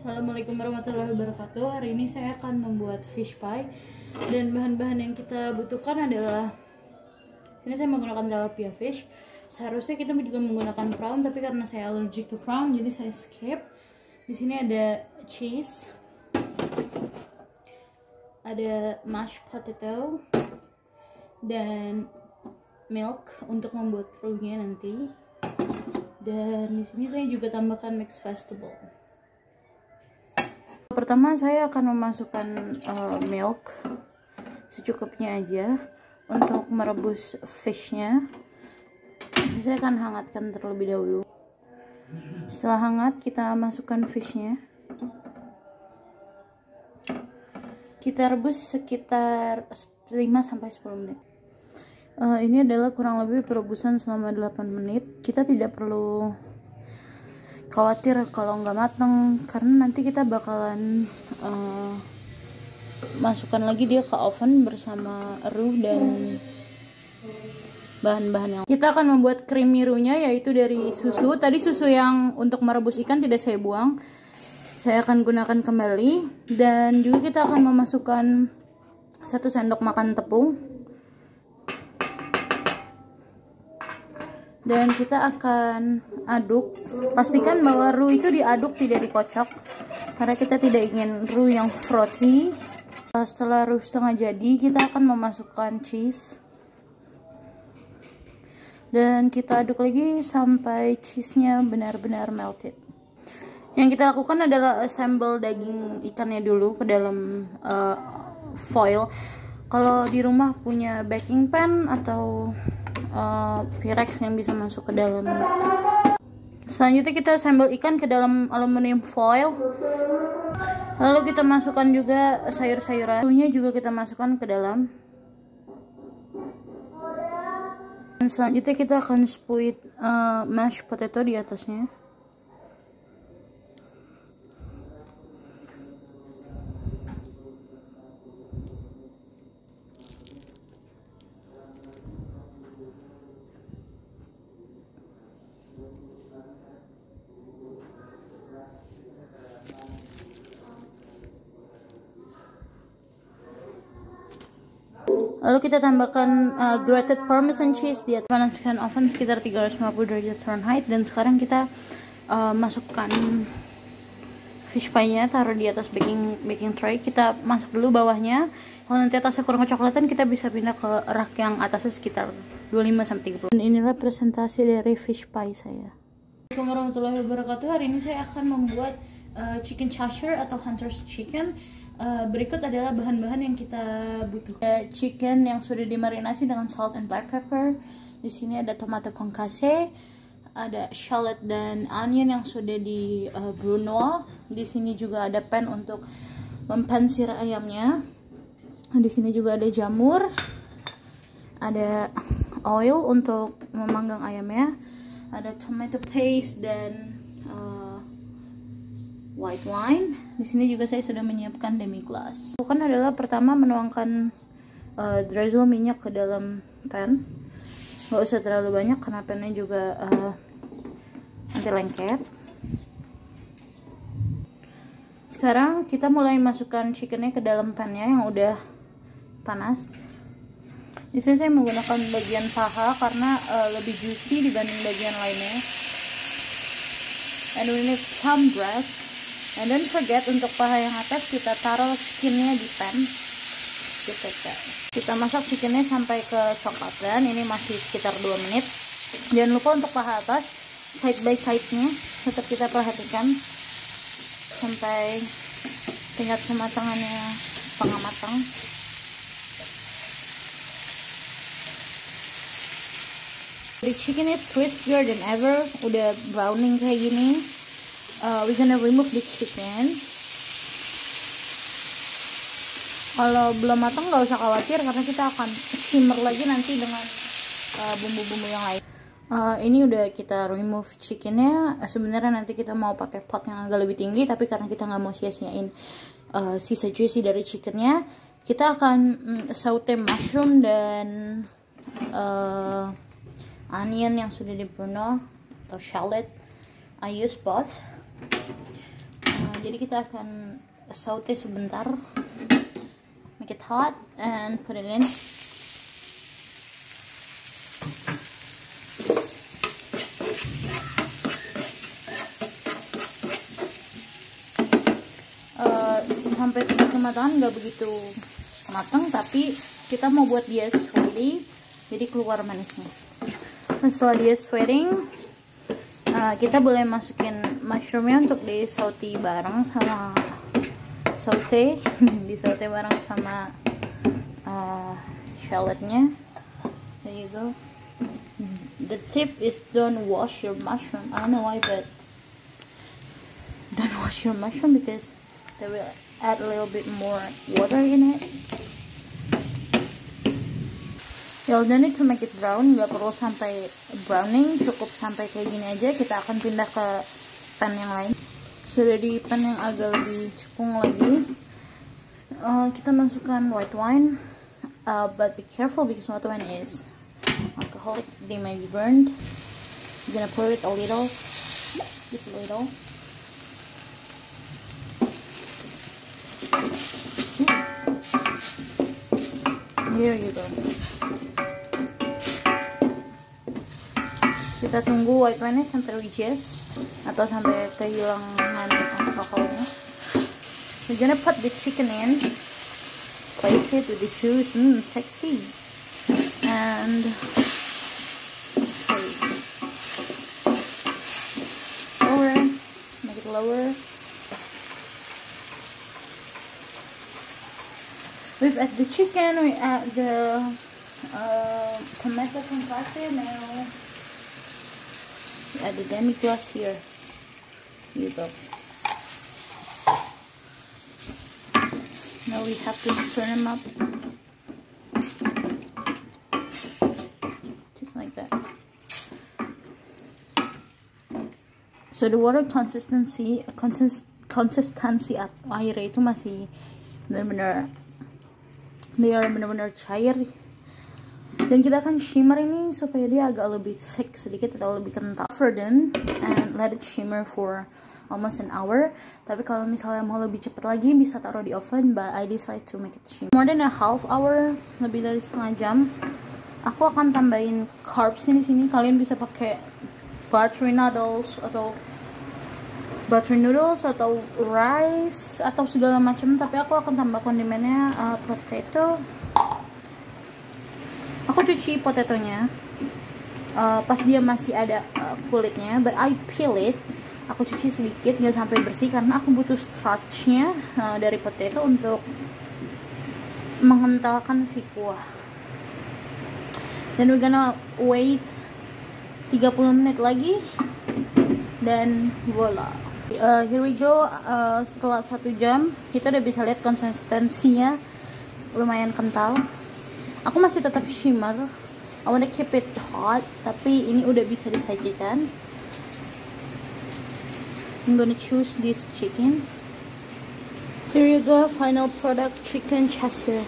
Assalamualaikum warahmatullahi wabarakatuh. Hari ini saya akan membuat fish pie. Dan bahan-bahan yang kita butuhkan adalah, sini saya menggunakan tilapia fish. Seharusnya kita juga menggunakan prawn, tapi karena saya allergic to prawn, jadi saya skip. Di sini ada cheese, ada mashed potato, dan milk untuk membuat roux-nya nanti. Dan di sini saya juga tambahkan mixed vegetable. Pertama saya akan memasukkan milk secukupnya aja untuk merebus fishnya. Saya akan hangatkan terlebih dahulu. Setelah hangat kita masukkan fishnya. Kita rebus sekitar 5-10 menit. Ini adalah kurang lebih perebusan selama 8 menit. Kita tidak perlu khawatir kalau nggak mateng, karena nanti kita bakalan masukkan lagi dia ke oven bersama roux dan bahan-bahan yang kita akan membuat creamy roux-nya, yaitu dari susu. Tadi susu yang untuk merebus ikan tidak saya buang, saya akan gunakan kembali. Dan juga kita akan memasukkan 1 sendok makan tepung. Dan kita akan aduk. Pastikan bahwa roux itu diaduk, tidak dikocok, karena kita tidak ingin roux yang frothy. Setelah roux setengah jadi, kita akan memasukkan cheese. Dan kita aduk lagi sampai cheese-nya benar-benar melted. Yang kita lakukan adalah assemble daging ikannya dulu ke dalam foil. Kalau di rumah punya baking pan atau Pyrex yang bisa masuk ke dalam. Selanjutnya kita assemble ikan ke dalam aluminium foil. Lalu kita masukkan juga sayur-sayuran. Susunya juga kita masukkan ke dalam. Dan selanjutnya kita akan spuit mashed potato di atasnya. Lalu kita tambahkan grated parmesan cheese di atas. Panaskan oven sekitar 350 derajat Fahrenheit. Dan sekarang kita masukkan fish pie-nya, taruh di atas baking tray. Kita masak dulu bawahnya. Kalau nanti atasnya kurang kecoklatan, kita bisa pindah ke rak yang atasnya sekitar 25-30. Dan inilah presentasi dari fish pie saya. Assalamualaikum warahmatullahi wabarakatuh. Hari ini saya akan membuat chicken Cheshire atau Hunter's chicken. Berikut adalah bahan-bahan yang kita butuhkan. Chicken yang sudah dimarinasi dengan salt and black pepper. Di sini ada tomato concasse, ada shallot dan onion yang sudah di brunoise. Di sini juga ada pan untuk mempansir ayamnya. Di sini juga ada jamur, ada oil untuk memanggang ayamnya, ada tomato paste dan white wine. Di sini juga saya sudah menyiapkan demi glace. Lakukan adalah pertama menuangkan drizzle minyak ke dalam pan. Gak usah terlalu banyak karena pannya juga nanti lengket. Sekarang kita mulai masukkan chickennya ke dalam pannya yang udah panas. Di sini saya menggunakan bagian paha karena lebih juicy dibanding bagian lainnya. And we need some breast. And don't forget untuk paha yang atas kita taruh skinnya di pan. Kita masak chickennya sampai ke coklatan. Ini masih sekitar 2 menit. Jangan lupa untuk paha atas, side by side-nya tetap kita perhatikan sampai tingkat kematangannya setengah matang. The chicken is crispier than ever. Udah browning kayak gini. We're gonna remove the chicken. Kalau belum matang nggak usah khawatir karena kita akan simmer lagi nanti dengan bumbu-bumbu yang lain. Ini udah kita remove chickennya. Sebenarnya nanti kita mau pakai pot yang agak lebih tinggi, tapi karena kita nggak mau sia-siain sisa juicy dari chickennya, kita akan saute mushroom dan onion yang sudah di bruno atau shallot. I use both. Jadi kita akan saute sebentar, make it hot and put it in. Sampai tingkat kematangan nggak begitu matang, tapi kita mau buat dia sweaty, jadi keluar manisnya. Nah, setelah dia sweating, kita boleh masukin mushroomnya untuk di saute bareng sama bareng sama shallotnya. There you go. The tip is don't wash your mushroom. I don't know why, but don't wash your mushroom because they will add a little bit more water in it. You'll don't need to make it brown, nggak perlu sampai browning, cukup sampai kayak gini aja. Kita akan pindah ke pan yang lain. Sudah di pan yang agak lebih cekung lagi, kita masukkan white wine, but be careful because white wine is alcoholic, they may be burned. I'm gonna pour it a little, just a little. Here you go. Kita tunggu white wine-nya sampai reduce atau sampai kehilangan alkoholnya. We're gonna put the chicken in, place it with the juice, sexy, and lower, make it lower. We've added the chicken, we add the tomato concasse, now we add the demi-glace here. Here you go. Now we have to stir them up. Just like that. So the water consistency air itu masih benar-benar cair, dan kita akan shimmer ini supaya dia agak lebih thick sedikit atau lebih kental. Then and let it shimmer for almost an hour. Tapi kalau misalnya mau lebih cepat lagi bisa taruh di oven, but I decide to make it shimmer more than a half hour, lebih dari setengah jam. Aku akan tambahin carbs di sini. Kalian bisa pakai buttery noodles atau rice atau segala macam, tapi aku akan tambah kondimennya potato. Aku cuci potatonya pas dia masih ada kulitnya, but I peel it. Aku cuci sedikit, nggak sampai bersih karena aku butuh starchnya dari potato untuk menghentalkan si kuah. Dan we're gonna wait 30 menit lagi, dan voila. Here we go. Setelah 1 jam kita udah bisa lihat konsistensinya lumayan kental. Aku masih tetap shimmer, I wanna keep it hot, tapi ini udah bisa disajikan. I'm gonna choose this chicken. Here you go, final product, chicken chassis.